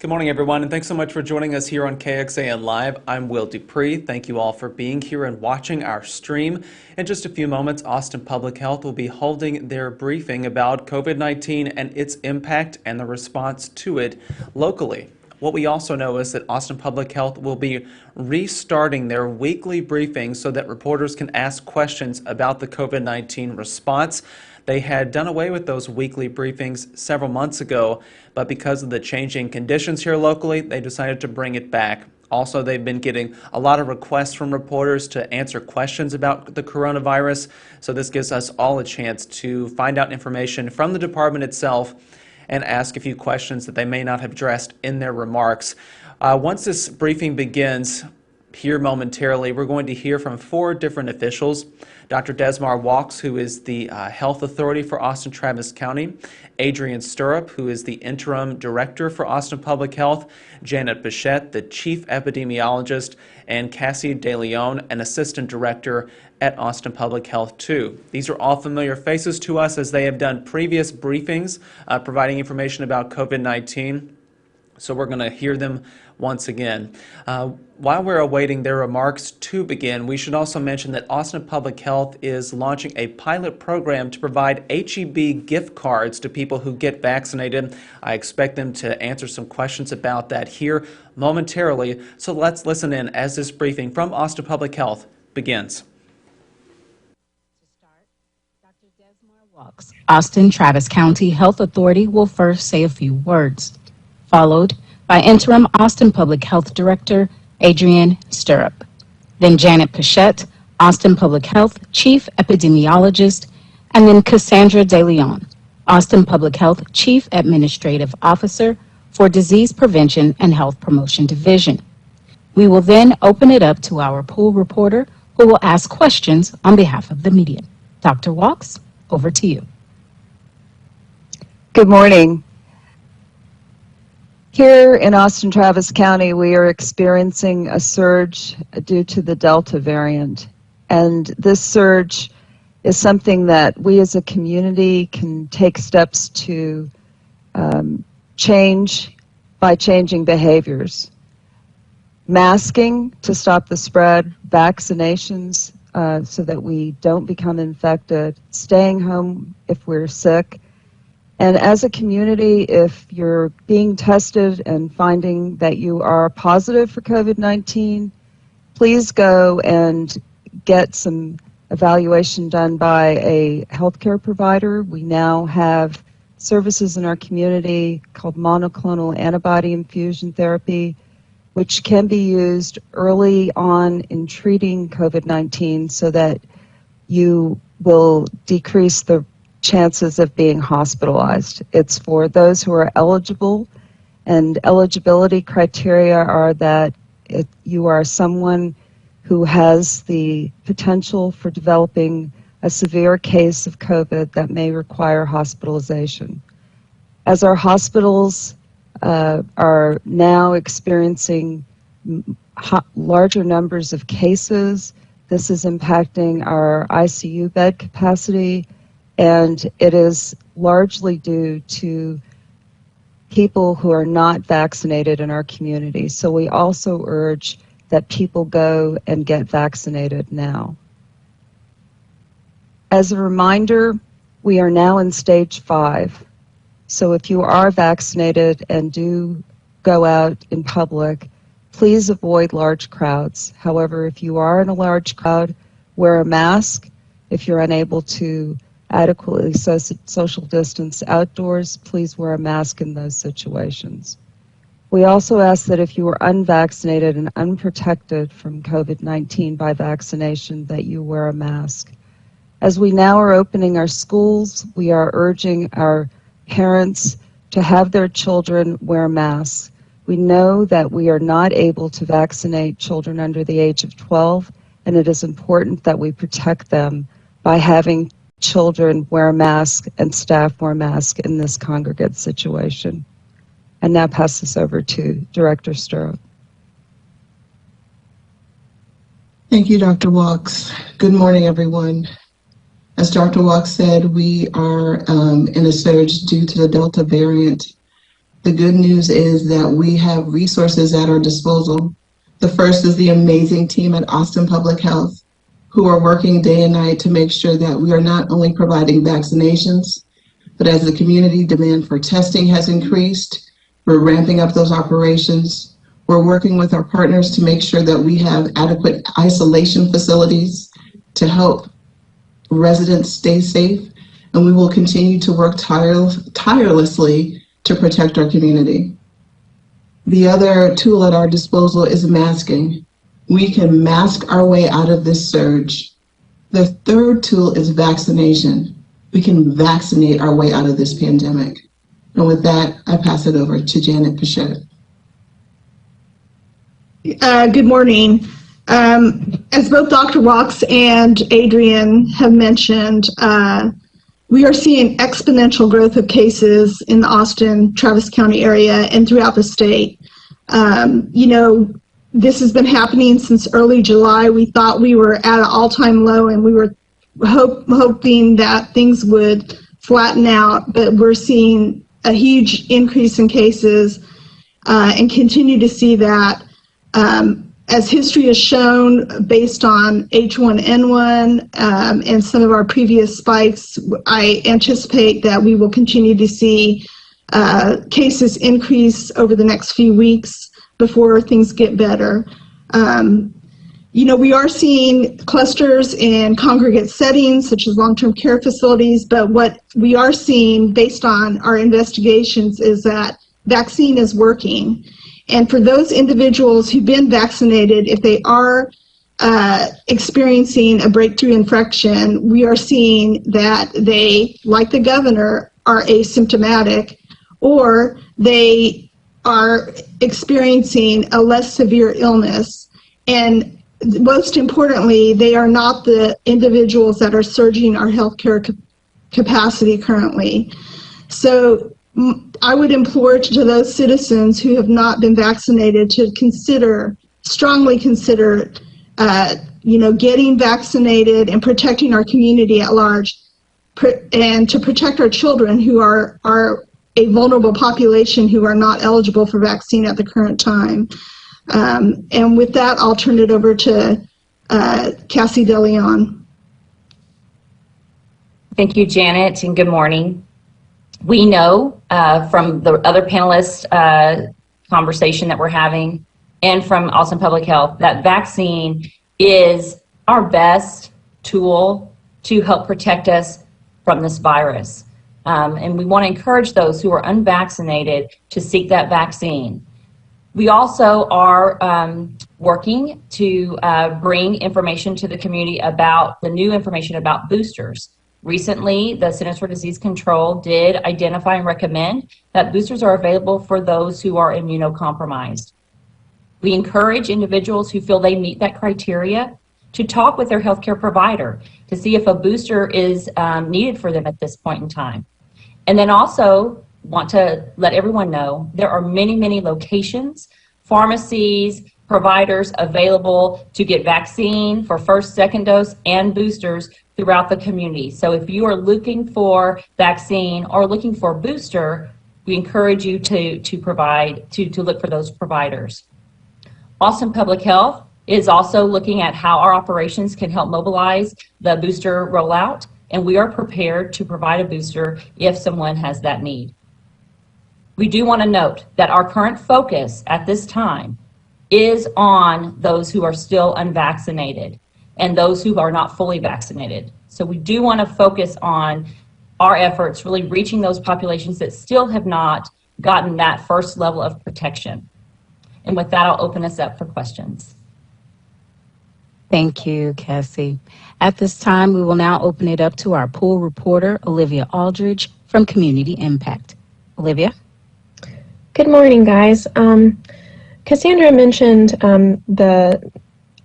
Good morning, everyone, and thanks so much for joining us here on KXAN Live. I'm Will Dupree. Thank you all for being here and watching our stream. In just a few moments, Austin Public Health will be holding their briefing about COVID-19 and its impact and the response to it locally. What we also know is that Austin Public Health will be restarting their weekly briefings so that reporters can ask questions about the COVID-19 response. They had done away with those weekly briefings several months ago, but because of the changing conditions here locally, they decided to bring it back. Also, they've been getting a lot of requests from reporters to answer questions about the coronavirus, so this gives us all a chance to find out information from the department itself and ask a few questions that they may not have addressed in their remarks. Once this briefing begins here momentarily, we're going to hear from 4 different officials. Dr. Desmar Walks, who is the health authority for Austin Travis County, Adrian Stirrup, who is the interim director for Austin Public Health, Janet Bichette, the chief epidemiologist, and Cassie DeLeon, an assistant director at Austin Public Health too. These are all familiar faces to us as they have done previous briefings providing information about COVID-19. So we're going to hear them once again. While we're awaiting their remarks to begin, we should also mention that Austin Public Health is launching a pilot program to provide HEB gift cards to people who get vaccinated. I expect them to answer some questions about that here momentarily. So let's listen in as this briefing from Austin Public Health begins. Dr. Desmar Walks, Austin Travis County Health Authority, will first say a few words, followed by Interim Austin Public Health Director Adrian Stirrup. Then Janet Bichette, Austin Public Health Chief Epidemiologist, and then Cassandra DeLeon, Austin Public Health Chief Administrative Officer for Disease Prevention and Health Promotion Division. We will then open it up to our pool reporter who will ask questions on behalf of the media. Dr. Walks, over to you. Good morning. Here in Austin Travis County, we are experiencing a surge due to the Delta variant. And this surge is something that we as a community can take steps to change by changing behaviors. Masking to stop the spread, vaccinations so that we don't become infected, staying home if we're sick. And as a community, if you're being tested and finding that you are positive for COVID-19, please go and get some evaluation done by a healthcare provider. We now have services in our community called monoclonal antibody infusion therapy, which can be used early on in treating COVID-19 so that you will decrease the chances of being hospitalized. It's for those who are eligible, and eligibility criteria are that you are someone who has the potential for developing a severe case of COVID that may require hospitalization. As our hospitals are now experiencing larger numbers of cases, this is impacting our ICU bed capacity, and it is largely due to people who are not vaccinated in our community. So we also urge that people go and get vaccinated now. As a reminder, we are now in stage 5. So if you are vaccinated and do go out in public, please avoid large crowds. However, if you are in a large crowd, wear a mask. If you're unable to adequately social distance outdoors, please wear a mask in those situations. We also ask that if you are unvaccinated and unprotected from COVID-19 by vaccination, that you wear a mask. As we now are opening our schools, we are urging our parents to have their children wear masks. We know that we are not able to vaccinate children under the age of 12, and it is important that we protect them by having children wear a mask and staff wear a mask in this congregate situation. And now pass this over to Director Stirrup. Thank you, Dr. Walks. Good morning, everyone. As Dr. Walks said, we are in a surge due to the Delta variant. The good news is that we have resources at our disposal. The first is the amazing team at Austin Public Health, who are working day and night to make sure that we are not only providing vaccinations, but as the community demand for testing has increased, we're ramping up those operations. We're working with our partners to make sure that we have adequate isolation facilities to help residents stay safe, and we will continue to work tirelessly to protect our community. The other tool at our disposal is masking. We can mask our way out of this surge. The third tool is vaccination. We can vaccinate our way out of this pandemic. And with that, I pass it over to Janet Pichette. Good morning. As both Dr. Walks and Adrian have mentioned, we are seeing exponential growth of cases in the Austin, Travis County area and throughout the state. This has been happening since early July. We thought we were at an all-time low, and we were hoping that things would flatten out, but we're seeing a huge increase in cases and continue to see that. As history has shown, based on H1N1 and some of our previous spikes, I anticipate that we will continue to see cases increase over the next few weeks before things get better. We are seeing clusters in congregate settings, such as long-term care facilities, but what we are seeing based on our investigations is that vaccine is working. And for those individuals who've been vaccinated, if they are experiencing a breakthrough infection, we are seeing that they, like the governor, are asymptomatic, or they are experiencing a less severe illness. And most importantly, they are not the individuals that are surging our healthcare capacity currently. So I would implore to those citizens who have not been vaccinated to strongly consider, getting vaccinated and protecting our community at large, and to protect our children, who are a vulnerable population who are not eligible for vaccine at the current time. And with that, I'll turn it over to Cassie DeLeon. Thank you, Janet, and good morning. We know from the other panelists' conversation that we're having and from Austin Public Health that vaccine is our best tool to help protect us from this virus. And we want to encourage those who are unvaccinated to seek that vaccine. We also are working to bring information to the community about the new information about boosters. Recently, the Centers for Disease Control did identify and recommend that boosters are available for those who are immunocompromised. We encourage individuals who feel they meet that criteria to talk with their healthcare provider to see if a booster is needed for them at this point in time. And then also want to let everyone know there are many, many locations, pharmacies, providers available to get vaccine for first, second dose, and boosters throughout the community. So if you are looking for vaccine or looking for a booster, we encourage you to look for those providers. Austin Public Health is also looking at how our operations can help mobilize the booster rollout, and we are prepared to provide a booster if someone has that need. We do want to note that our current focus at this time is on those who are still unvaccinated and those who are not fully vaccinated. So we do want to focus on our efforts really reaching those populations that still have not gotten that first level of protection. And with that, I'll open us up for questions. Thank you, Cassie. At this time, we will now open it up to our pool reporter, Olivia Aldridge from Community Impact. Olivia? Good morning, guys. Cassandra mentioned the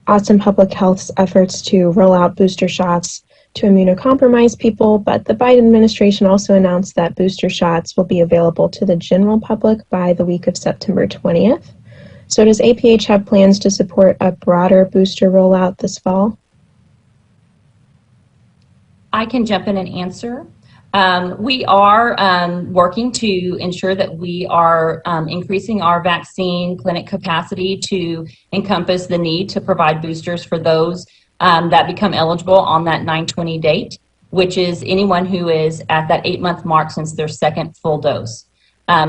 Austin Public Health's efforts to roll out booster shots to immunocompromised people, but the Biden administration also announced that booster shots will be available to the general public by the week of September 20th. So does APH have plans to support a broader booster rollout this fall? I can jump in and answer. We are working to ensure that we are increasing our vaccine clinic capacity to encompass the need to provide boosters for those that become eligible on that 9/20 date, which is anyone who is at that 8-month mark since their second full dose.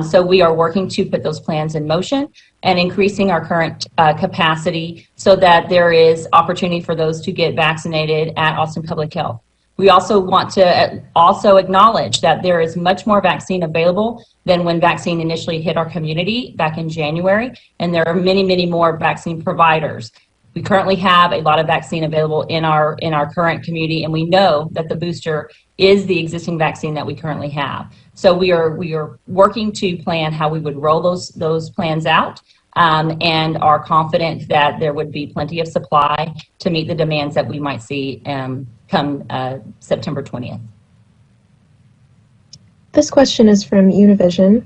So we are working to put those plans in motion and increasing our current capacity so that there is opportunity for those to get vaccinated at Austin Public Health. We also want to also acknowledge that there is much more vaccine available than when vaccine initially hit our community back in January, and there are many, many more vaccine providers. We currently have a lot of vaccine available in our current community, and we know that the booster is the existing vaccine that we currently have. So we are working to plan how we would roll those plans out, and are confident that there would be plenty of supply to meet the demands that we might see come September 20th. This question is from Univision.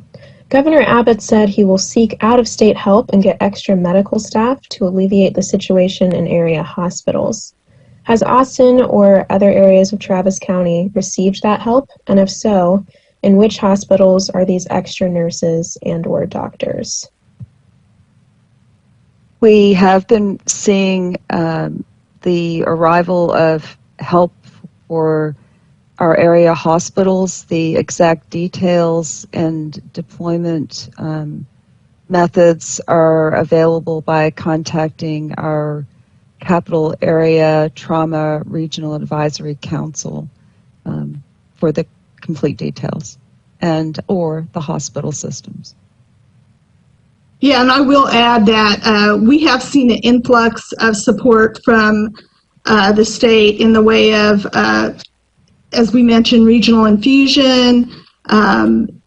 Governor Abbott said he will seek out-of-state help and get extra medical staff to alleviate the situation in area hospitals. Has Austin or other areas of Travis County received that help? And if so, in which hospitals are these extra nurses and/or doctors? We have been seeing the arrival of help for our area hospitals. The exact details and deployment methods are available by contacting our Capital Area Trauma Regional Advisory Council for the complete details, and or the hospital systems. Yeah, and I will add that we have seen an influx of support from the state in the way of, as we mentioned, regional infusion and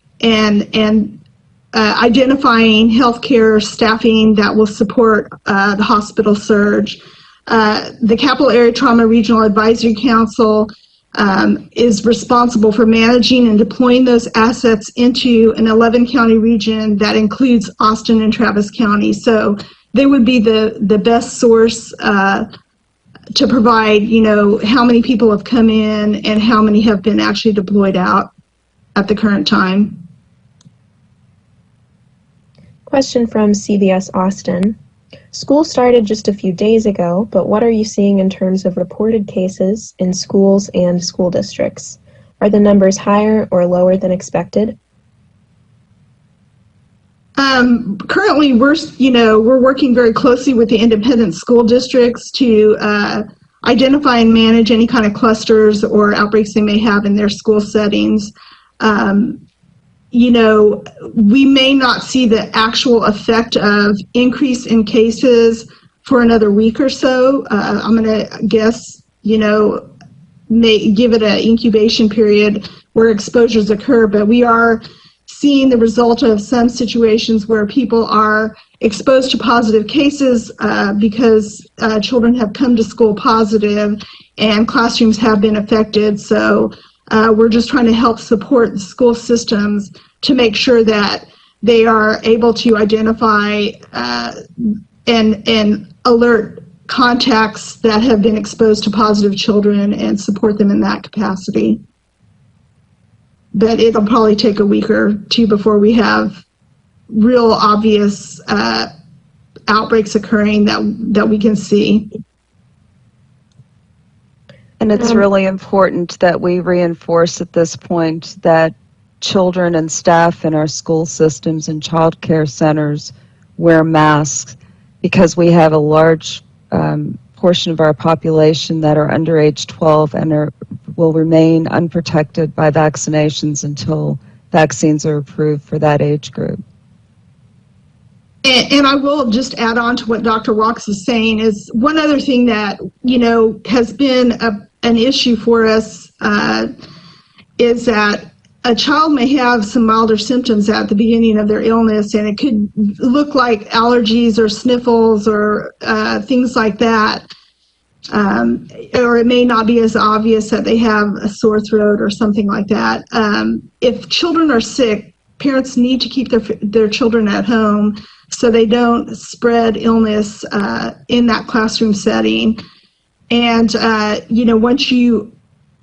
identifying healthcare staffing that will support the hospital surge. The Capital Area Trauma Regional Advisory Council is responsible for managing and deploying those assets into an 11-county region that includes Austin and Travis County. So they would be the best source to provide, how many people have come in and how many have been actually deployed out at the current time. Question from CBS Austin. School started just a few days ago, but what are you seeing in terms of reported cases in schools and school districts? Are the numbers higher or lower than expected? Currently, we're working very closely with the independent school districts to identify and manage any kind of clusters or outbreaks they may have in their school settings. We may not see the actual effect of increase in cases for another week or so. I'm going to guess, may give it an incubation period where exposures occur, but we are seeing the result of some situations where people are exposed to positive cases because children have come to school positive and classrooms have been affected. So we're just trying to help support the school systems to make sure that they are able to identify and alert contacts that have been exposed to positive children and support them in that capacity. But it'll probably take a week or two before we have real obvious outbreaks occurring that we can see. And it's really important that we reinforce at this point that children and staff in our school systems and child care centers wear masks, because we have a large portion of our population that are under age 12 and will remain unprotected by vaccinations until vaccines are approved for that age group. And I will just add on to what Dr. Rocks is saying is one other thing that, has been an issue for us is that a child may have some milder symptoms at the beginning of their illness, and it could look like allergies or sniffles or things like that. Or it may not be as obvious that they have a sore throat or something like that. If children are sick, parents need to keep their children at home so they don't spread illness in that classroom setting. And, once you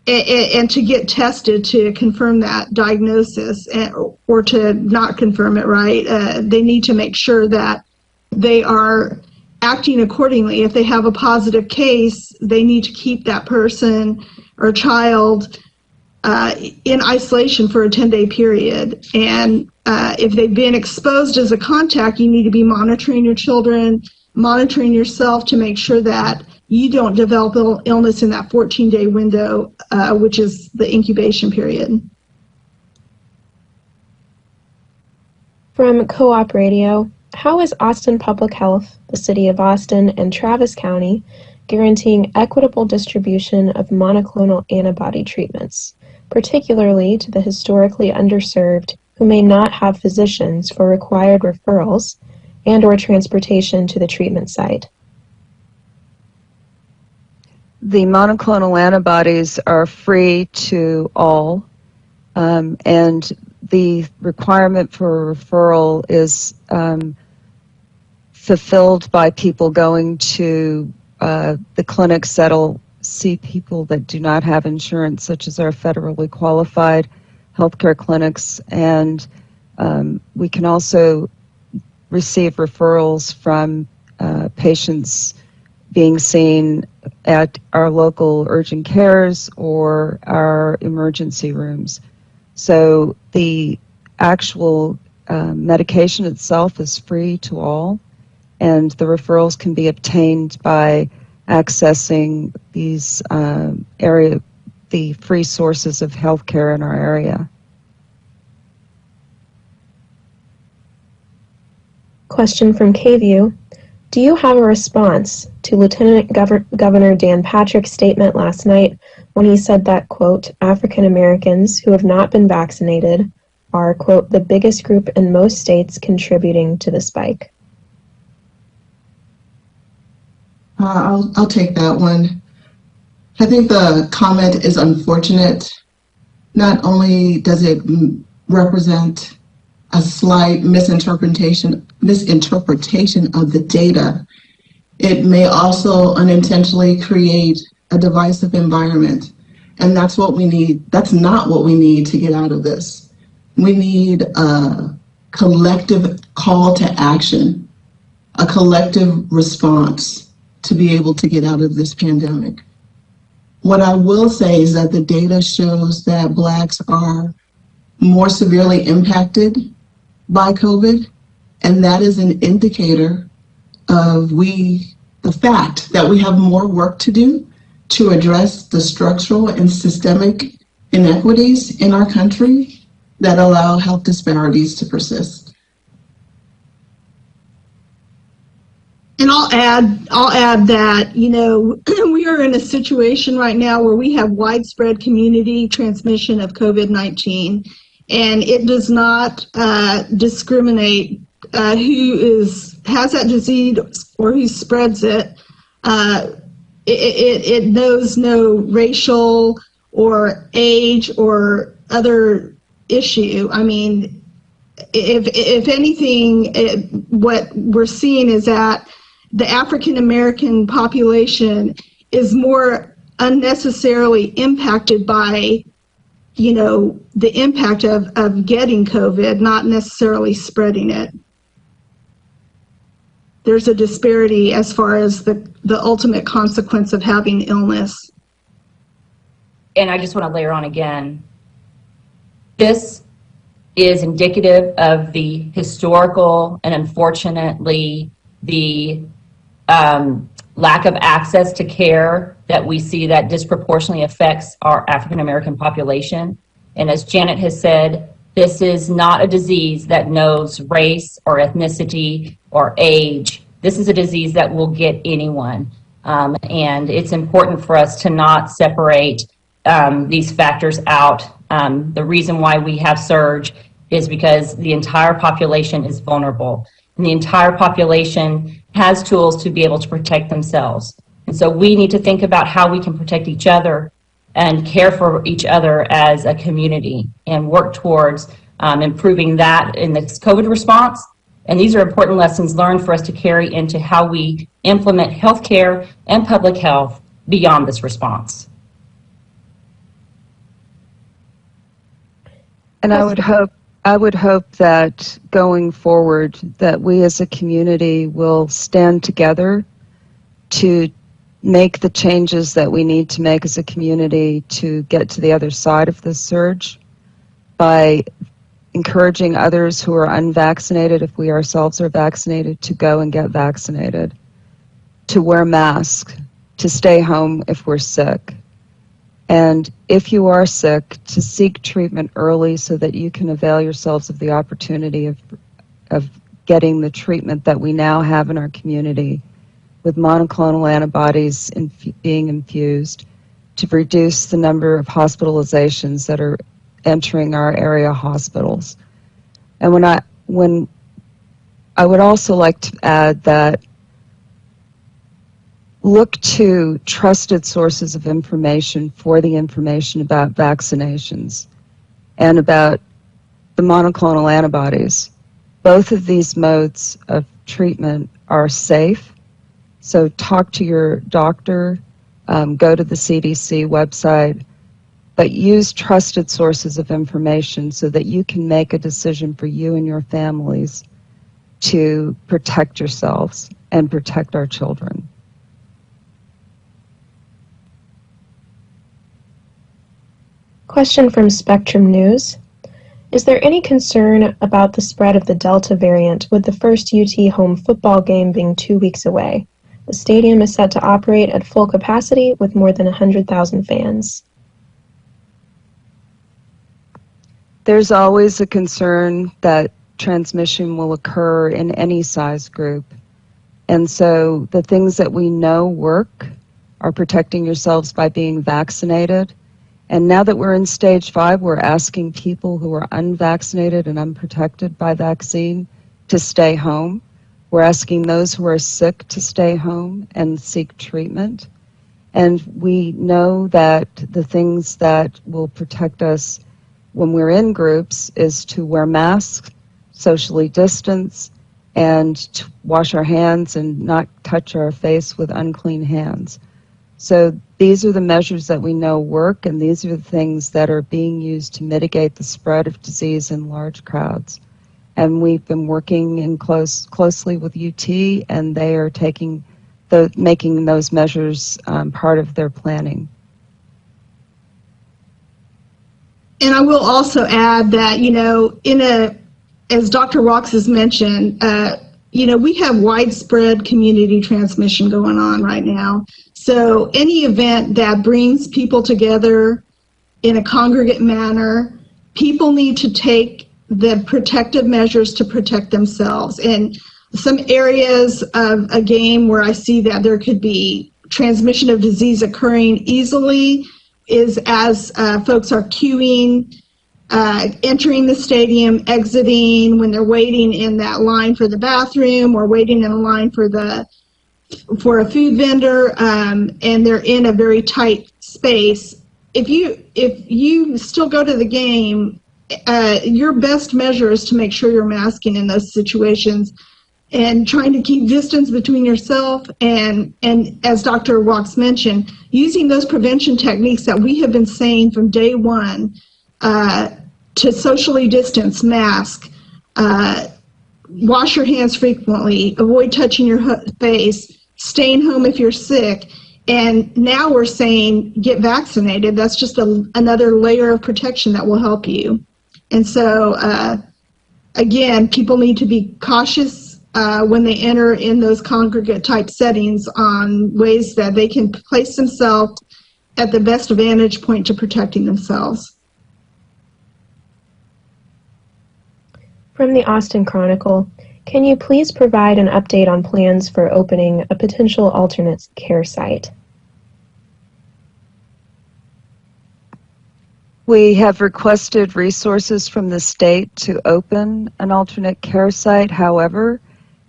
and to get tested to confirm that diagnosis, or to not confirm it, right? They need to make sure that they are acting accordingly. If they have a positive case, they need to keep that person or child in isolation for a 10-day period. And if they've been exposed as a contact, you need to be monitoring your children, monitoring yourself to make sure that you don't develop illness in that 14-day window, which is the incubation period. From Co-op Radio, how is Austin Public Health, the City of Austin, and Travis County guaranteeing equitable distribution of monoclonal antibody treatments, particularly to the historically underserved who may not have physicians for required referrals and/or transportation to the treatment site? The monoclonal antibodies are free to all, and the requirement for referral is fulfilled by people going to the clinics that'll see people that do not have insurance, such as our federally qualified healthcare clinics. And we can also receive referrals from patients being seen at our local urgent cares or our emergency rooms. So the actual medication itself is free to all, and the referrals can be obtained by accessing these the free sources of healthcare in our area. Question from KView. Do you have a response to Lieutenant Governor Dan Patrick's statement last night when he said that, quote, African Americans who have not been vaccinated are, quote, the biggest group in most states contributing to the spike? I'll take that one. I think the comment is unfortunate. Not only does it represent a slight misinterpretation of the data, it may also unintentionally create a divisive environment. And that's what we need. That's not what we need to get out of this. We need a collective call to action, a collective response to be able to get out of this pandemic. What I will say is that the data shows that Blacks are more severely impacted by COVID, and that is an indicator of the fact that we have more work to do to address the structural and systemic inequities in our country that allow health disparities to persist. And I'll add that, you know, we are in a situation right now where we have widespread community transmission of COVID-19, and it does not discriminate who has that disease or who spreads it. It knows no racial or age or other issue. I mean, if anything, what we're seeing is that the African American population is more unnecessarily impacted by, you know, the impact of getting COVID, not necessarily spreading it. There's a disparity as far as the ultimate consequence of having illness. And I just want to layer on again, this is indicative of the historical and unfortunately the lack of access to care that we see that disproportionately affects our African American population. And as Janet has said, this is not a disease that knows race or ethnicity or age. This is a disease that will get anyone. And it's important for us to not separate these factors out. The reason why we have surge is because the entire population is vulnerable. And the entire population has tools to be able to protect themselves. And so we need to think about how we can protect each other and care for each other as a community and work towards improving that in the COVID response. And these are important lessons learned for us to carry into how we implement healthcare and public health beyond this response. And I would hope that going forward that we as a community will stand together to make the changes that we need to make as a community to get to the other side of this surge by encouraging others who are unvaccinated, if we ourselves are vaccinated, to go and get vaccinated, to wear masks, to stay home if we're sick. And if you are sick, to seek treatment early so that you can avail yourselves of the opportunity of getting the treatment that we now have in our community with monoclonal antibodies being infused to reduce the number of hospitalizations that are entering our area hospitals. And when I would also like to add that look to trusted sources of information for the information about vaccinations and about the monoclonal antibodies. Both of these modes of treatment are safe, so talk to your doctor, go to the CDC website, but use trusted sources of information so that you can make a decision for you and your families to protect yourselves and protect our children. Question from Spectrum News. Is there any concern about the spread of the Delta variant with the first UT home football game being 2 weeks away? The stadium is set to operate at full capacity with more than 100,000 fans. There's always a concern that transmission will occur in any size group. And so the things that we know work are protecting yourselves by being vaccinated. And now that we're in stage 5, we're asking people who are unvaccinated and unprotected by vaccine to stay home. We're asking those who are sick to stay home and seek treatment. And we know that the things that will protect us when we're in groups is to wear masks, socially distance, and to wash our hands and not touch our face with unclean hands. So these are the measures that we know work, and these are the things that are being used to mitigate the spread of disease in large crowds. And we've been working closely with UT, and they are making those measures part of their planning. And I will also add that, as Dr. Rox has mentioned, we have widespread community transmission going on right now. So any event that brings people together in a congregate manner, people need to take the protective measures to protect themselves. And some areas of a game where I see that there could be transmission of disease occurring easily is as folks are queuing, entering the stadium, exiting, when they're waiting in that line for the bathroom or waiting in a line for a food vendor, and they're in a very tight space. If you still go to the game, your best measure is to make sure you're masking in those situations and trying to keep distance between yourself and as Dr. Watts mentioned, using those prevention techniques that we have been saying from day one, to socially distance, mask, wash your hands frequently, avoid touching your face, staying home if you're sick. And now we're saying get vaccinated. That's just another layer of protection that will help you. And so, again, people need to be cautious when they enter in those congregate type settings on ways that they can place themselves at the best vantage point to protecting themselves. From the Austin Chronicle, can you please provide an update on plans for opening a potential alternate care site? We have requested resources from the state to open an alternate care site. However,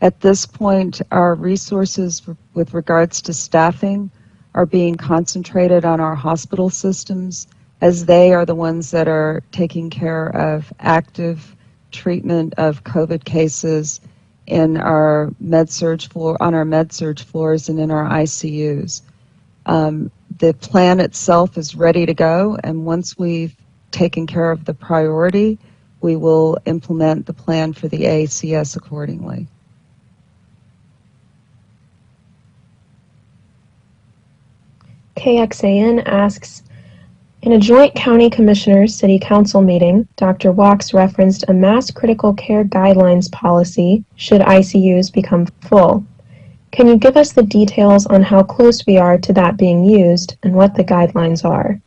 at this point, our resources with regards to staffing are being concentrated on our hospital systems, as they are the ones that are taking care of active treatment of COVID cases in our med-surg floor, on our med-surg floors and in our ICUs. The plan itself is ready to go, and once we've taken care of the priority, we will implement the plan for the ACS accordingly. KXAN asks, in a joint county commissioners city council meeting, Dr. Walks referenced a mass critical care guidelines policy should ICUs become full. Can you give us the details on how close we are to that being used and what the guidelines are?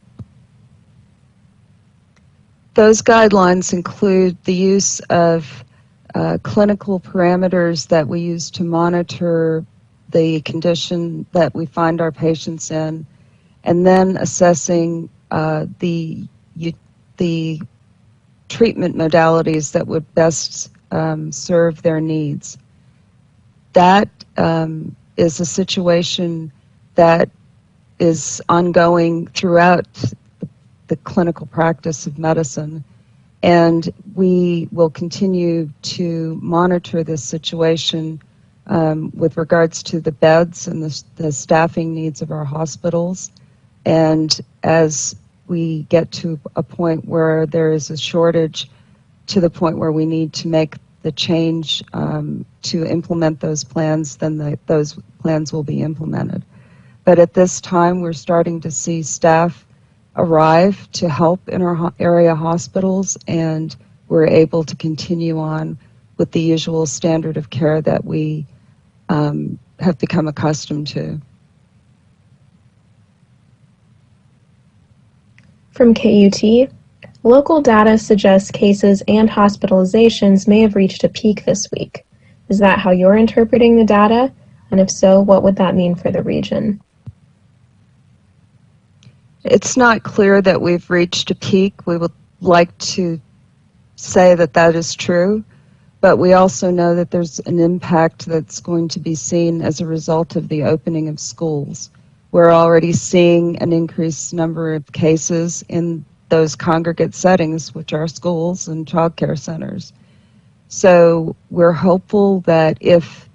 Those guidelines include the use of clinical parameters that we use to monitor the condition that we find our patients in, and then assessing the treatment modalities that would best serve their needs. That is a situation that is ongoing throughout the clinical practice of medicine, and we will continue to monitor this situation with regards to the beds and the staffing needs of our hospitals. And as we get to a point where there is a shortage, to the point where we need to make the change to implement those plans, then those plans will be implemented. But at this time, we're starting to see staff arrive to help in our area hospitals, and we're able to continue on with the usual standard of care that we have become accustomed to. From KUT, local data suggests cases and hospitalizations may have reached a peak this week. Is that how you're interpreting the data? And if so, what would that mean for the region? It's not clear that we've reached a peak. We would like to say that that is true, but we also know that there's an impact that's going to be seen as a result of the opening of schools. We're already seeing an increased number of cases in those congregate settings, which are schools and child care centers. So we're hopeful that if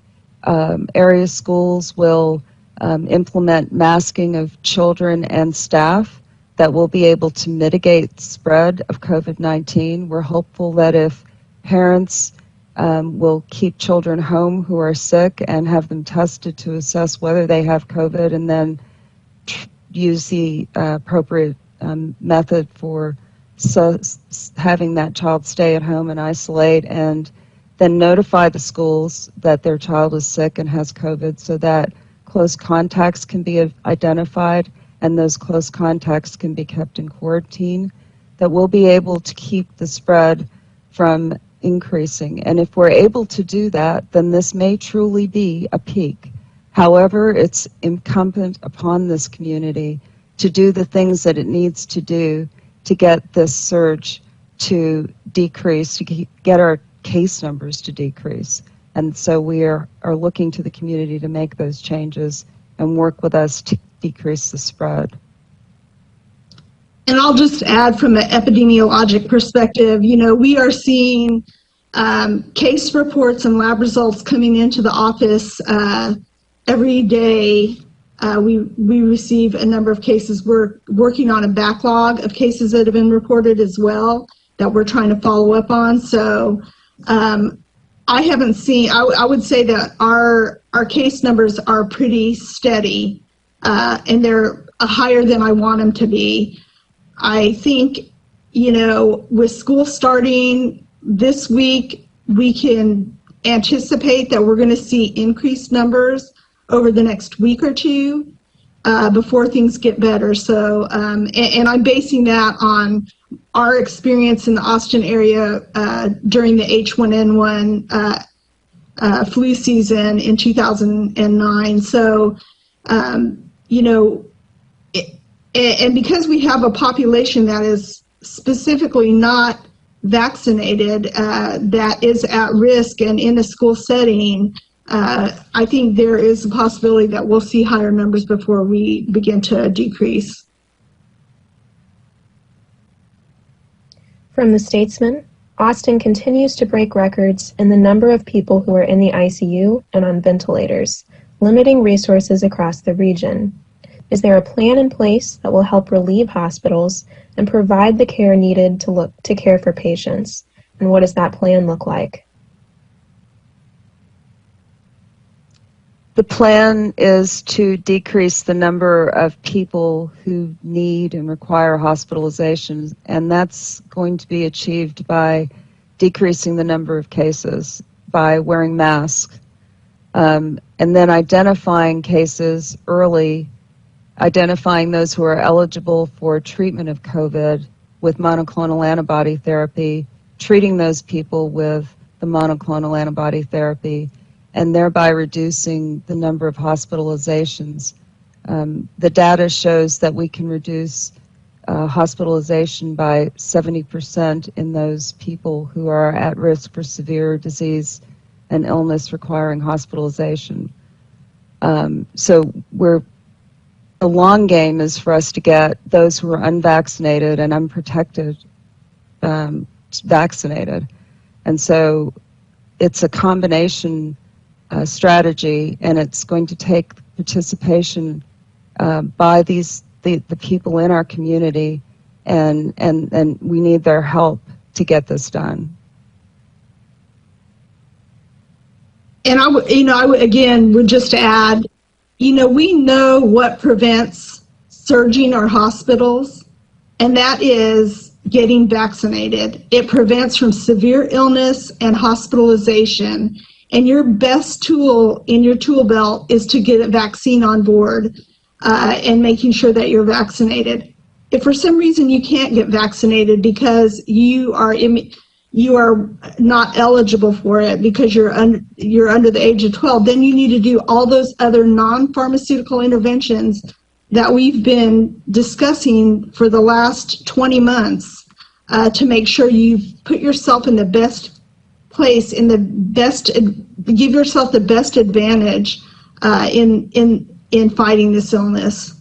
area schools will implement masking of children and staff, that we'll be able to mitigate the spread of COVID-19. We're hopeful that if parents will keep children home who are sick and have them tested to assess whether they have COVID, and then use the appropriate method for having that child stay at home and isolate, and then notify the schools that their child is sick and has COVID, so that close contacts can be identified and those close contacts can be kept in quarantine, that we'll be able to keep the spread from increasing. And if we're able to do that, then this may truly be a peak. However, it's incumbent upon this community to do the things that it needs to do to get this surge to decrease, to get our case numbers to decrease. And so we are looking to the community to make those changes and work with us to decrease the spread. And I'll just add from an epidemiologic perspective, we are seeing case reports and lab results coming into the office every day. We receive a number of cases. We're working on a backlog of cases that have been reported as well that we're trying to follow up on. So I haven't seen, I would say that our case numbers are pretty steady, and they're higher than I want them to be. I think, with school starting this week, we can anticipate that we're going to see increased numbers over the next week or two before things get better. So, and I'm basing that on our experience in the Austin area during the H1N1 flu season in 2009. So, and because we have a population that is specifically not vaccinated, that is at risk and in a school setting, I think there is a possibility that we'll see higher numbers before we begin to decrease. From the Statesman, Austin continues to break records in the number of people who are in the ICU and on ventilators, limiting resources across the region. Is there a plan in place that will help relieve hospitals and provide the care needed to care for patients? And what does that plan look like? The plan is to decrease the number of people who need and require hospitalizations, and that's going to be achieved by decreasing the number of cases, by wearing masks, and then identifying cases early, identifying those who are eligible for treatment of COVID with monoclonal antibody therapy, treating those people with the monoclonal antibody therapy, and thereby reducing the number of hospitalizations. The data shows that we can reduce hospitalization by 70% in those people who are at risk for severe disease and illness requiring hospitalization. So the long game is for us to get those who are unvaccinated and unprotected vaccinated. And so it's a combination strategy, and it's going to take participation by the people in our community, and we need their help to get this done. And I would again would just add, we know what prevents surging our hospitals, and that is getting vaccinated. It prevents from severe illness and hospitalization. And your best tool in your tool belt is to get a vaccine on board and making sure that you're vaccinated. If for some reason you can't get vaccinated because you are not eligible for it because you're under the age of 12, then you need to do all those other non-pharmaceutical interventions that we've been discussing for the last 20 months to make sure you put yourself in the best place, give yourself the best advantage in fighting this illness.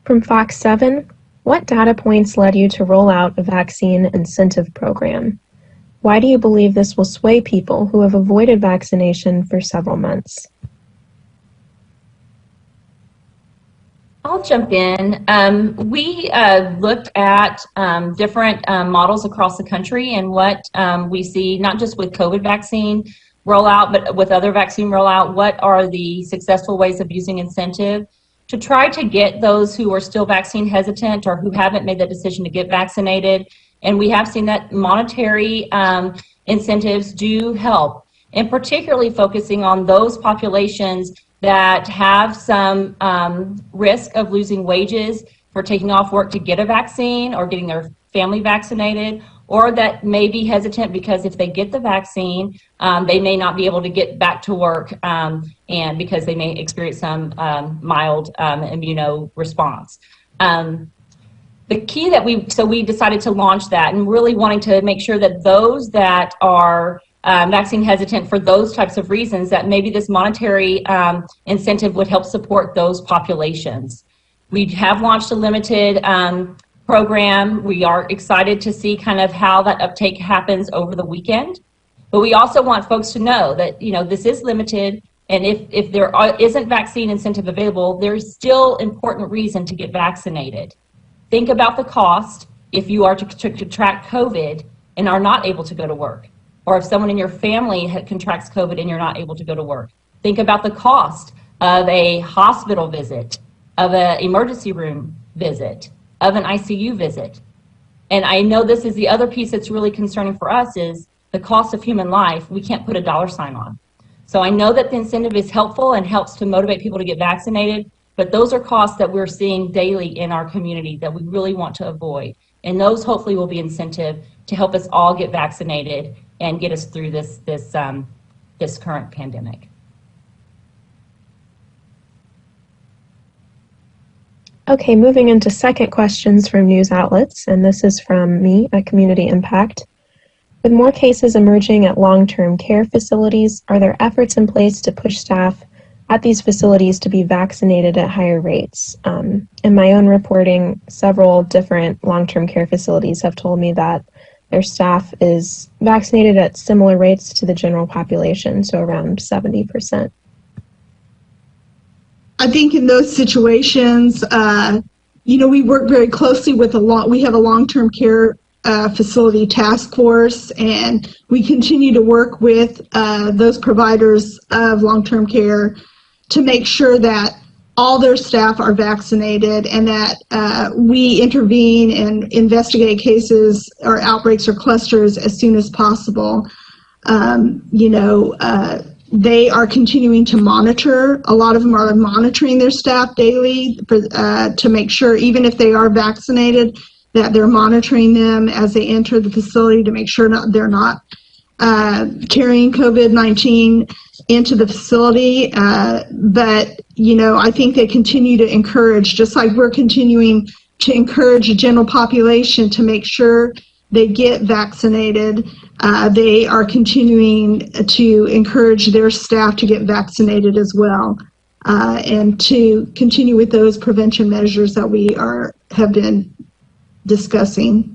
From Fox 7, what data points led you to roll out a vaccine incentive program? Why do you believe this will sway people who have avoided vaccination for several months? I'll jump in. We looked at different models across the country and what we see, not just with COVID vaccine rollout, but with other vaccine rollout, what are the successful ways of using incentive to try to get those who are still vaccine hesitant or who haven't made the decision to get vaccinated. And we have seen that monetary incentives do help, and particularly focusing on those populations that have some risk of losing wages for taking off work to get a vaccine or getting their family vaccinated, or that may be hesitant because if they get the vaccine, they may not be able to get back to work and because they may experience some mild immuno response. The key that we decided to launch that and really wanting to make sure that those that are vaccine hesitant for those types of reasons, that maybe this monetary incentive would help support those populations. We have launched a limited program. We are excited to see kind of how that uptake happens over the weekend. But we also want folks to know that, this is limited, and if there isn't vaccine incentive available, there's still important reason to get vaccinated. Think about the cost if you are to contract COVID and are not able to go to work, or if someone in your family contracts COVID and you're not able to go to work. Think about the cost of a hospital visit, of an emergency room visit, of an ICU visit. And I know this is the other piece that's really concerning for us is the cost of human life. We can't put a dollar sign on. So I know that the incentive is helpful and helps to motivate people to get vaccinated, but those are costs that we're seeing daily in our community that we really want to avoid. And those hopefully will be incentive to help us all get vaccinated and get us through this current pandemic. Okay, moving into second questions from news outlets, and this is from me at Community Impact. With more cases emerging at long-term care facilities, are there efforts in place to push staff at these facilities to be vaccinated at higher rates? In my own reporting, several different long-term care facilities have told me that their staff is vaccinated at similar rates to the general population, so around 70%. I think in those situations, we work very closely with we have a long-term care facility task force, and we continue to work with those providers of long-term care to make sure that all their staff are vaccinated and that we intervene and investigate cases or outbreaks or clusters as soon as possible. They are continuing to monitor. A lot of them are monitoring their staff daily to make sure, even if they are vaccinated, that they're monitoring them as they enter the facility to make sure they're not carrying COVID-19 into the facility. But, I think they continue to encourage, just like we're continuing to encourage the general population to make sure they get vaccinated. They are continuing to encourage their staff to get vaccinated as well, and to continue with those prevention measures that we have been discussing.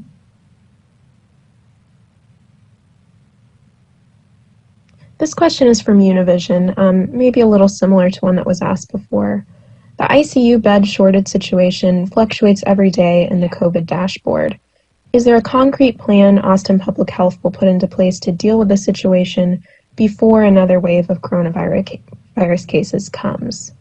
This question is from Univision, maybe a little similar to one that was asked before. The ICU bed shortage situation fluctuates every day in the COVID dashboard. Is there a concrete plan Austin Public Health will put into place to deal with the situation before another wave of coronavirus cases comes?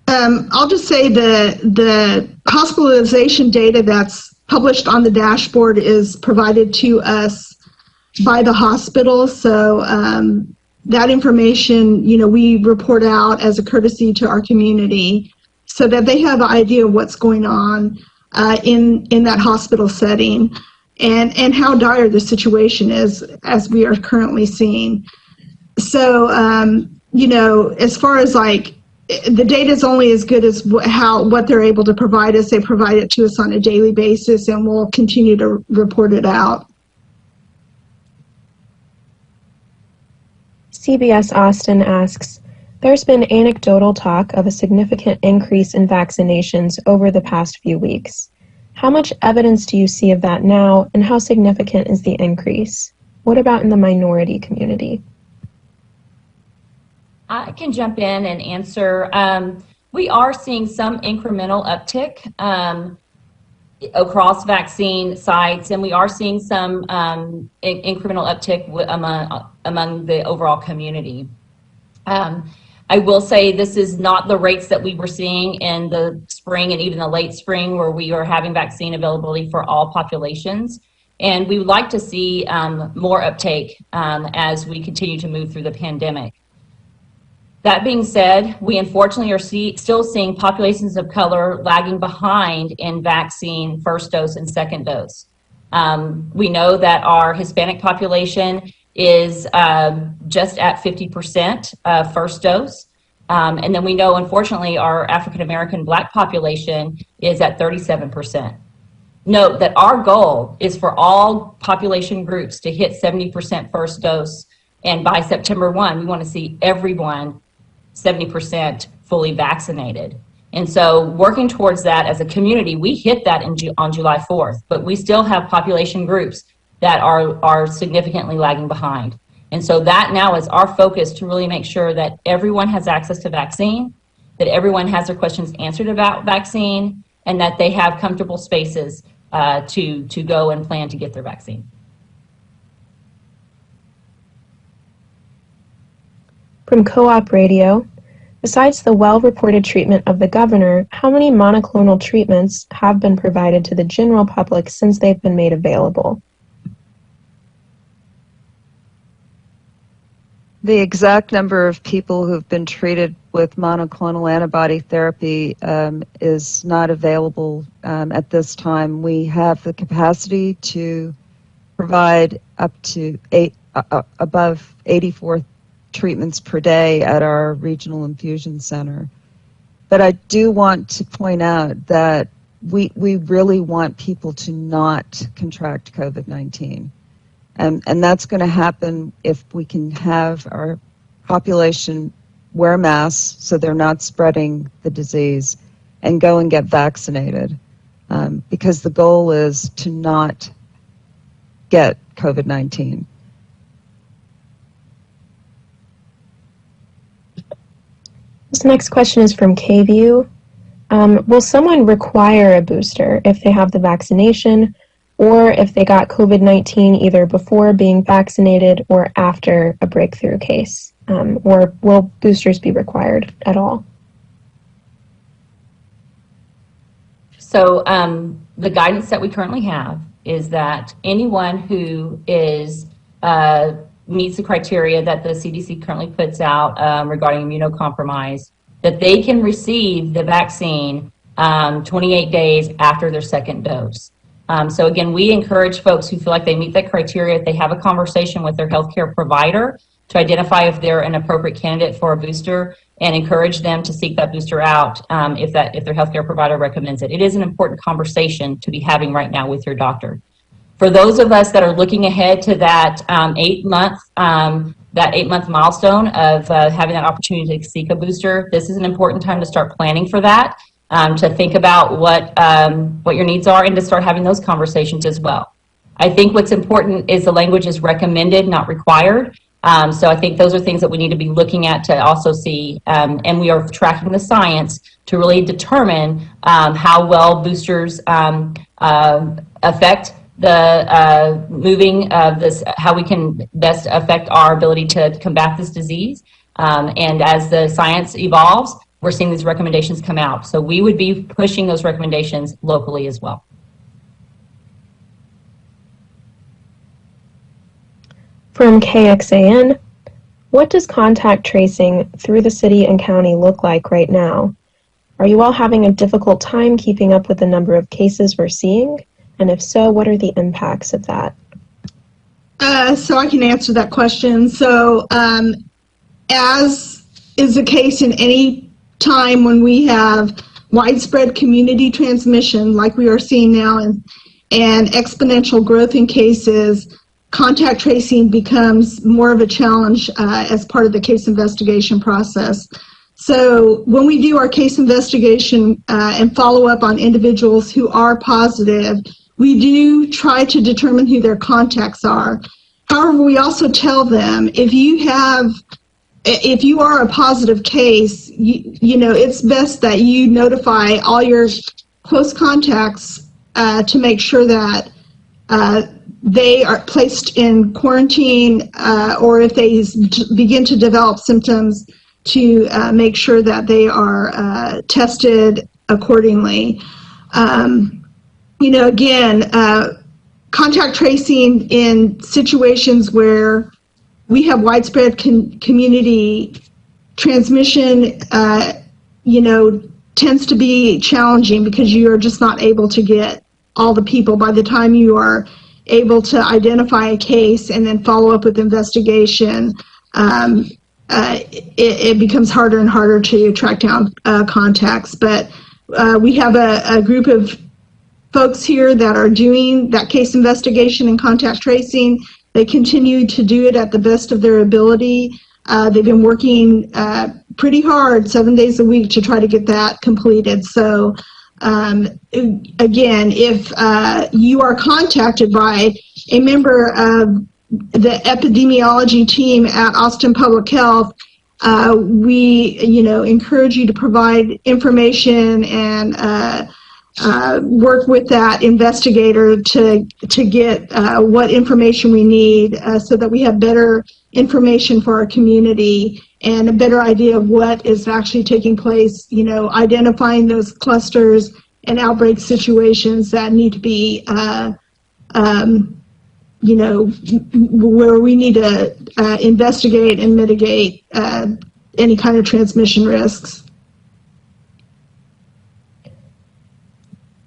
I'll just say the hospitalization data that's published on the dashboard is provided to us by the hospital. So that information, we report out as a courtesy to our community so that they have an idea of what's going on in that hospital setting and how dire the situation is as we are currently seeing. So, as far as the data is only as good as what they're able to provide us. They provide it to us on a daily basis, and we'll continue to report it out. CBS Austin asks, there's been anecdotal talk of a significant increase in vaccinations over the past few weeks. How much evidence do you see of that now, and how significant is the increase? What about in the minority community? I can jump in and answer. We are seeing some incremental uptick across vaccine sites, and we are seeing some incremental uptick among the overall community. I will say this is not the rates that we were seeing in the spring and even the late spring, where we are having vaccine availability for all populations. And we would like to see more uptake as we continue to move through the pandemic. That being said, we unfortunately are still seeing populations of color lagging behind in vaccine first dose and second dose. We know that our Hispanic population is just at 50% first dose. And then we know, unfortunately, our African American Black population is at 37%. Note that our goal is for all population groups to hit 70% first dose. And by September 1, we want to see everyone 70% fully vaccinated. And so working towards that as a community, we hit that on July 4th, but we still have population groups that are significantly lagging behind. And so that now is our focus, to really make sure that everyone has access to vaccine, that everyone has their questions answered about vaccine, and that they have comfortable spaces to go and plan to get their vaccine. From Co-op Radio, besides the well-reported treatment of the governor, how many monoclonal treatments have been provided to the general public since they've been made available? The exact number of people who've been treated with monoclonal antibody therapy is not available at this time. We have the capacity to provide up to above 84 treatments per day at our regional infusion center. But I do want to point out that we really want people to not contract COVID-19. And that's going to happen if we can have our population wear masks so they're not spreading the disease, and go and get vaccinated, because the goal is to not get COVID-19. This next question is from KView. Will someone require a booster if they have the vaccination or if they got COVID-19 either before being vaccinated or after a breakthrough case? Or will boosters be required at all? So the guidance that we currently have is that anyone who is meets the criteria that the CDC currently puts out regarding immunocompromised, that they can receive the vaccine 28 days after their second dose. So again, we encourage folks who feel like they meet that criteria, if they have a conversation with their healthcare provider to identify if they're an appropriate candidate for a booster, and encourage them to seek that booster out if their healthcare provider recommends it. It is an important conversation to be having right now with your doctor. For those of us that are looking ahead to that 8-month milestone of having that opportunity to seek a booster, this is an important time to start planning for that, to think about what your needs are and to start having those conversations as well. I think what's important is the language is recommended, not required. So I think those are things that we need to be looking at to also see, and we are tracking the science to really determine how well boosters affect the moving of this, how we can best affect our ability to combat this disease. And as the science evolves, we're seeing these recommendations come out. So we would be pushing those recommendations locally as well. From KXAN, what does contact tracing through the city and county look like right now? Are you all having a difficult time keeping up with the number of cases we're seeing? And if so, what are the impacts of that? So I can answer that question. So as is the case in any time when we have widespread community transmission like we are seeing now and exponential growth in cases, contact tracing becomes more of a challenge as part of the case investigation process. So when we do our case investigation and follow up on individuals who are positive, we do try to determine who their contacts are. However, we also tell them if you are a positive case, you know, it's best that you notify all your close contacts to make sure that they are placed in quarantine, or if they begin to develop symptoms, to make sure that they are tested accordingly. You know, again, contact tracing in situations where we have widespread community transmission, you know, tends to be challenging because you are just not able to get all the people. By the time you are able to identify a case and then follow up with investigation, it becomes harder and harder to track down contacts. But we have a group of folks here that are doing that case investigation and contact tracing. They continue to do it at the best of their ability. They've been working pretty hard 7 days a week to try to get that completed. So again, if you are contacted by a member of the epidemiology team at Austin Public Health, we, you know, encourage you to provide information and work with that investigator to get what information we need so that we have better information for our community and a better idea of what is actually taking place, you know, identifying those clusters and outbreak situations that need to be, you know, where we need to investigate and mitigate any kind of transmission risks.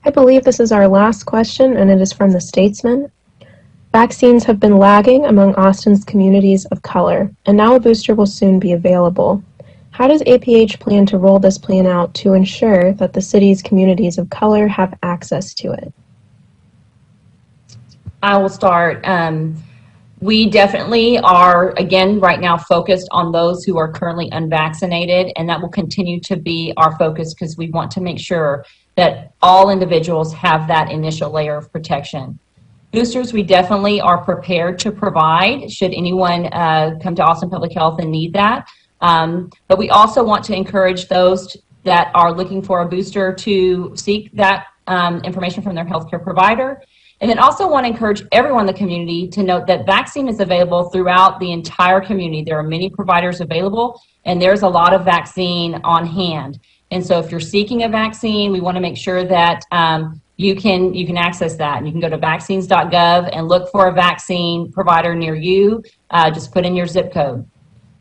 I believe this is our last question, and it is from the Statesman. Vaccines have been lagging among Austin's communities of color, and now a booster will soon be available. How does APH plan to roll this plan out to ensure that the city's communities of color have access to it? I will start. We definitely are, again, right now focused on those who are currently unvaccinated, and that will continue to be our focus because we want to make sure that all individuals have that initial layer of protection. Boosters, we definitely are prepared to provide should anyone come to Austin Public Health and need that. But we also want to encourage those that are looking for a booster to seek that information from their healthcare provider. And then also want to encourage everyone in the community to note that vaccine is available throughout the entire community. There are many providers available, and there's a lot of vaccine on hand. And so if you're seeking a vaccine, we want to make sure that you can access that. And you can go to vaccines.gov and look for a vaccine provider near you. Just put in your zip code.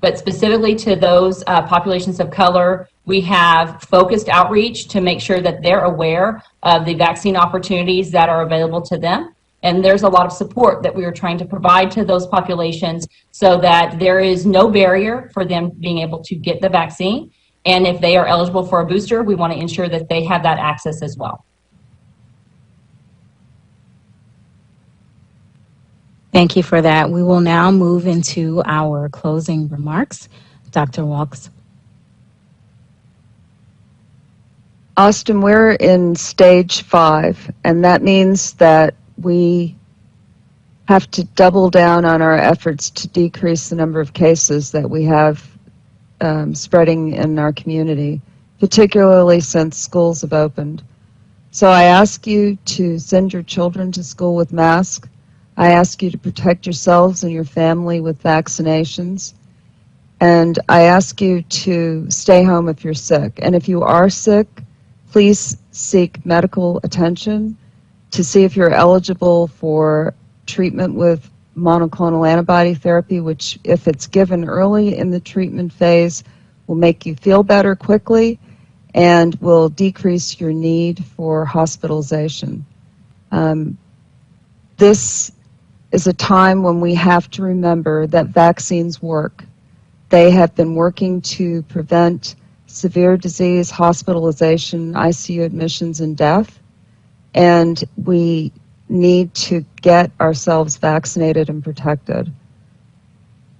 But specifically to those populations of color, we have focused outreach to make sure that they're aware of the vaccine opportunities that are available to them. And there's a lot of support that we are trying to provide to those populations so that there is no barrier for them being able to get the vaccine. And if they are eligible for a booster, we want to ensure that they have that access as well. Thank you for that. We will now move into our closing remarks. Dr. Walks. Austin, we're in stage 5, and that means that we have to double down on our efforts to decrease the number of cases that we have spreading in our community, particularly since schools have opened. So I ask you to send your children to school with masks. I ask you to protect yourselves and your family with vaccinations. And I ask you to stay home if you're sick. And if you are sick, please seek medical attention to see if you're eligible for treatment with monoclonal antibody therapy, which, if it's given early in the treatment phase, will make you feel better quickly and will decrease your need for hospitalization. This is a time when we have to remember that vaccines work. They have been working to prevent severe disease, hospitalization, ICU admissions, and death. And we need to get ourselves vaccinated and protected.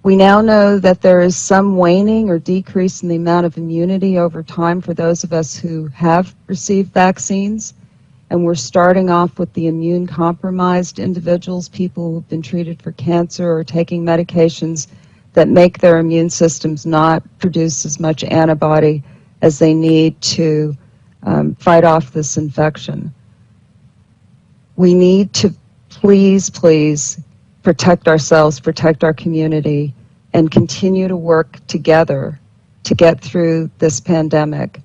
We now know that there is some waning or decrease in the amount of immunity over time for those of us who have received vaccines. And we're starting off with the immune-compromised individuals, people who've been treated for cancer or taking medications that make their immune systems not produce as much antibody as they need to fight off this infection. We need to please protect ourselves, protect our community, and continue to work together to get through this pandemic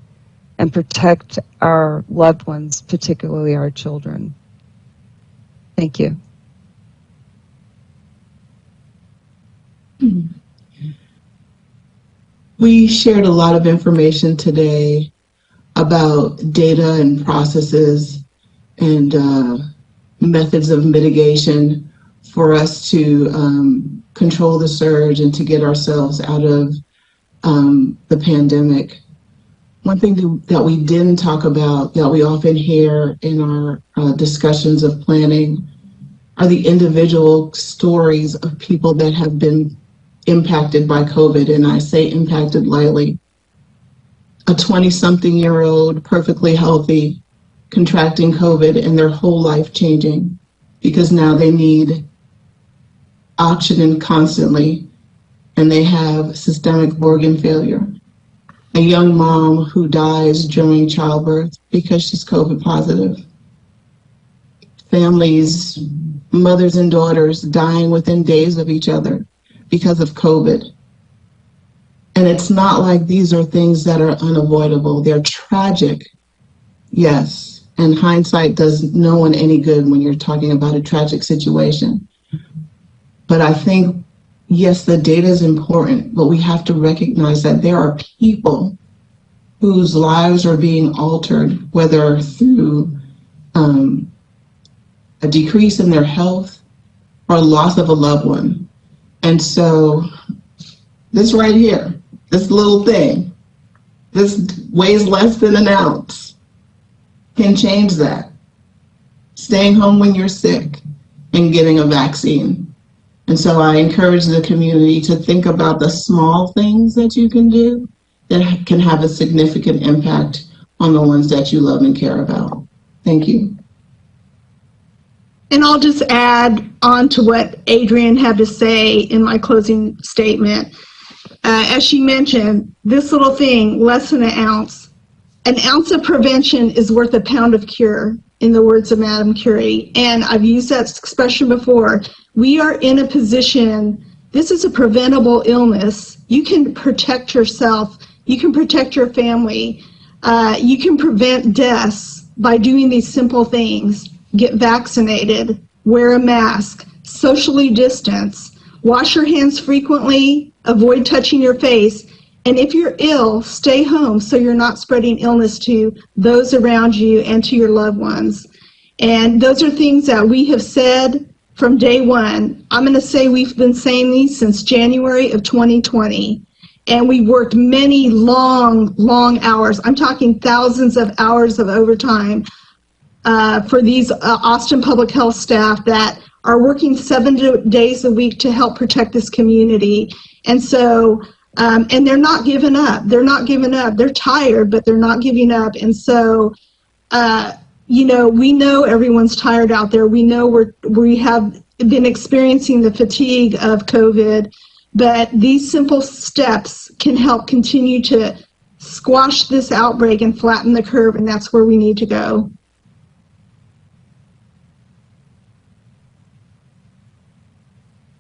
and protect our loved ones, particularly our children. Thank you. We shared a lot of information today about data and processes and methods of mitigation for us to control the surge and to get ourselves out of the pandemic. One thing that we didn't talk about that we often hear in our discussions of planning are the individual stories of people that have been impacted by COVID, and I say impacted lightly. A 20-something-year-old, perfectly healthy, contracting COVID and their whole life changing because now they need oxygen constantly and they have systemic organ failure. A young mom who dies during childbirth because she's COVID positive. Families, mothers and daughters dying within days of each other because of COVID. And it's not like these are things that are unavoidable. They're tragic, yes. And hindsight does no one any good when you're talking about a tragic situation. But I think, yes, the data is important, but we have to recognize that there are people whose lives are being altered, whether through a decrease in their health or loss of a loved one. And so this right here, this little thing, this weighs less than an ounce, can change that. Staying home when you're sick and getting a vaccine. And so I encourage the community to think about the small things that you can do that can have a significant impact on the ones that you love and care about. Thank you. And I'll just add on to what Adrienne had to say in my closing statement. as she mentioned, this little thing, less than an ounce. An ounce of prevention is worth a pound of cure, in the words of Madame Curie. And I've used that expression before. We are in a position, this is a preventable illness. You can protect yourself. You can protect your family. You can prevent deaths by doing these simple things. Get vaccinated, wear a mask, socially distance, wash your hands frequently, avoid touching your face, and if you're ill, stay home so you're not spreading illness to those around you and to your loved ones. And those are things that we have said from day one. I'm going to say we've been saying these since January of 2020. And we worked many long, long hours. I'm talking thousands of hours of overtime for these Austin Public Health staff that are working 7 days a week to help protect this community. And so, and they're not giving up. They're not giving up. They're tired, but they're not giving up. And so, you know, we know everyone's tired out there. We know we have been experiencing the fatigue of COVID, but these simple steps can help continue to squash this outbreak and flatten the curve, and that's where we need to go.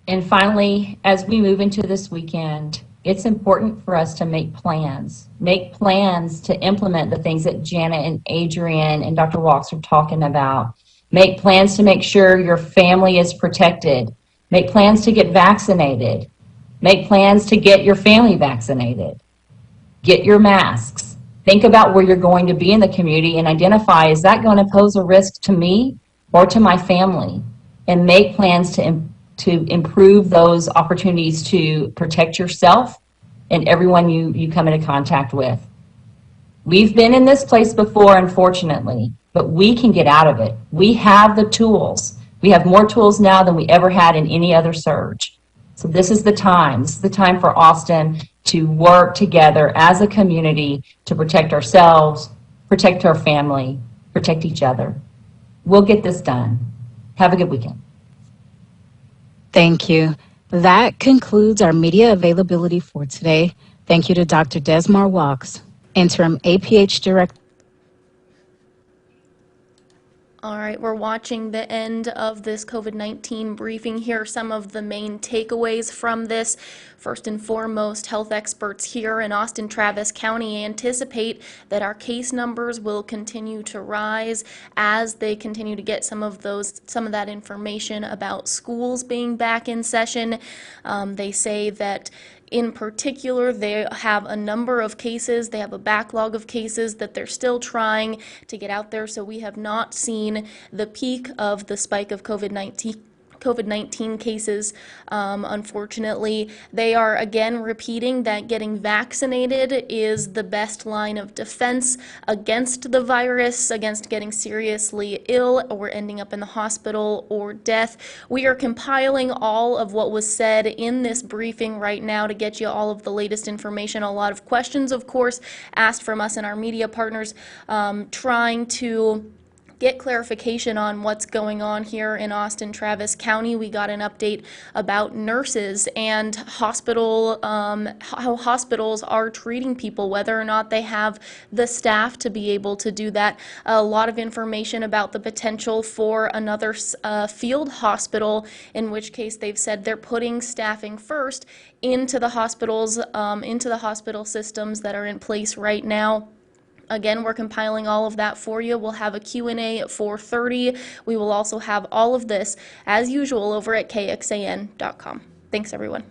And finally, as we move into this weekend, it's important for us to make plans to implement the things that Janet and Adrian and Dr. Walks are talking about. Make plans to make sure your family is protected. Make plans to get vaccinated. Make plans to get your family vaccinated. Get your masks. Think about where you're going to be in the community and identify, is that going to pose a risk to me or to my family? And make plans to improve those opportunities to protect yourself and everyone you come into contact with. We've been in this place before, unfortunately, but we can get out of it. We have the tools. We have more tools now than we ever had in any other surge. So this is the time. This is the time for Austin to work together as a community to protect ourselves, protect our family, protect each other. We'll get this done. Have a good weekend. Thank you. That concludes our media availability for today. Thank you to Dr. Desmar Walks, Interim APH Director. All right, we're watching the end of this COVID-19 briefing. Here are some of the main takeaways from this. First and foremost, health experts here in Austin Travis County anticipate that our case numbers will continue to rise as they continue to get some of that information about schools being back in session. They say that in particular, they have a number of cases, they have a backlog of cases that they're still trying to get out there, so we have not seen the peak of the spike of COVID-19 cases. Unfortunately, they are again repeating that getting vaccinated is the best line of defense against the virus, against getting seriously ill or ending up in the hospital or death. We are compiling all of what was said in this briefing right now to get you all of the latest information. A lot of questions, of course, asked from us and our media partners, trying to get clarification on what's going on here in Austin Travis County. We got an update about nurses and how hospitals are treating people, whether or not they have the staff to be able to do that. A lot of information about the potential for another field hospital, in which case they've said they're putting staffing first into the hospitals, into the hospital systems that are in place right now. Again, we're compiling all of that for you. We'll have a Q&A at 4:30. We will also have all of this, as usual, over at kxan.com. Thanks, everyone.